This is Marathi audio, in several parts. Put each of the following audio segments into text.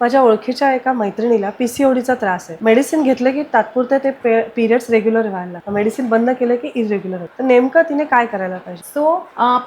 माझ्या ओळखीच्या एका मैत्रिणीला पीसीओडीचा त्रास आहे. मेडिसिन घेतलं की तात्पुरते ते पिरियड्स रेग्युलर व्हायला लागतात. मेडिसिन बंद केलं की इरेग्युलर होतं. तर नेमकं तिने काय करायला पाहिजे? सो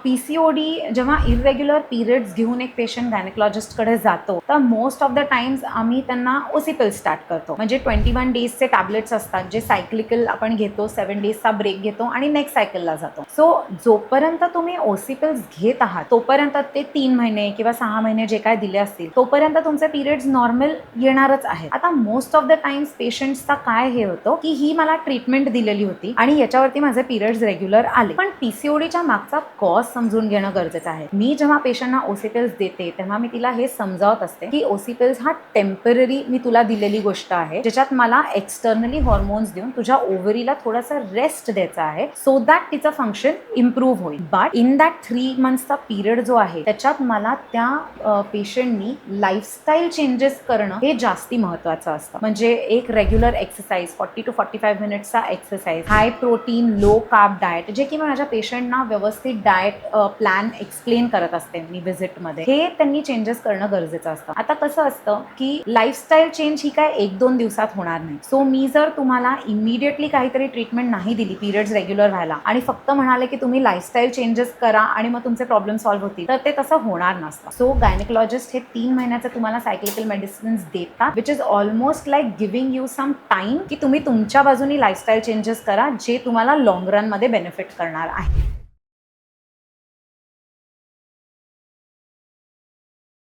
पीसीओडी जेव्हा इरेग्युलर पिरियड्स घेऊन एक पेशंट गायनेकोलॉजिस्टकडे जातो तर मोस्ट ऑफ द टाइम्स आम्ही त्यांना ओसीपिल स्टार्ट करतो. म्हणजे 21 डेजचे टॅबलेट्स असतात जे सायक्लिकल आपण घेतो, 7 डेजचा ब्रेक घेतो आणि नेक्स्ट सायकलला जातो. सो जोपर्यंत तुम्ही ओसीपिल्स घेत आहात तोपर्यंत ते 3 महिने किंवा 6 महिने जे काय दिले असतील तोपर्यंत तुमचे पिरियड्स नॉर्मल येणारच आहेत. आता मोस्ट ऑफ द टाइम्स पेशंट्सचा काय हे होतं की ही मला ट्रीटमेंट दिलेली होती आणि याच्यावरती माझे पिरियड्स रेग्युलर आले. पण पीसीओडीच्या मागचा कॉज समजून घेणं गरजेचं आहे. मी जेव्हा पेशंटना ओसीपिल्स देते तेव्हा मी तिला हे समजावत असते की ओसीपिल्स हा टेम्पररी मी तुला दिलेली गोष्ट आहे ज्याच्यात मला एक्सटर्नली हॉर्मोन्स देऊन तुझ्या ओव्हरीला थोडासा रेस्ट द्यायचा आहे सो दॅट तिचं फंक्शन इम्प्रूव्ह होईल. बट इन दॅट 3 मंथ्सचा पिरियड जो आहे त्याच्यात मला त्या पेशंटनी लाईफस्टाईल चेंजेस करणं हे जास्ती महत्वाचं असतं. म्हणजे एक रेग्युलर एक्सरसाइज 40 to 45 मिनिट्सचा exercise, high protein low carb diet, जे की मी माझ्या पेशंटना व्यवस्थित डाएट प्लॅन एक्सप्लेन करत असते मी व्हिजिटमध्ये, हे त्यांनी चेंजेस करणं गरजेचं असतं. आता कसं असतं की लाईफस्टाईल चेंज ही काय 1-2 दिवसात होणार नाही. सो मी जर तुम्हाला इमिडिएटली काहीतरी ट्रीटमेंट नाही दिली पिरियड्स रेग्युलर व्हायला आणि फक्त म्हणाले की तुम्ही लाईफस्टाईल चेंजेस करा आणि मग तुमचे प्रॉब्लेम सॉल्व्ह होतील तर ते तसं होणार नसतं. सो गायनेकोलॉजिस्ट हे 3 महिन्याचं तुम्हाला सायक्लिकल मेडिसिन्स देतात which is almost like giving you some time की तुम्ही तुमच्या बाजूनी लाईफस्टाईल चेंजेस करा जे तुम्हाला लॉंग रन मध्ये बेनिफिट करणार आहे.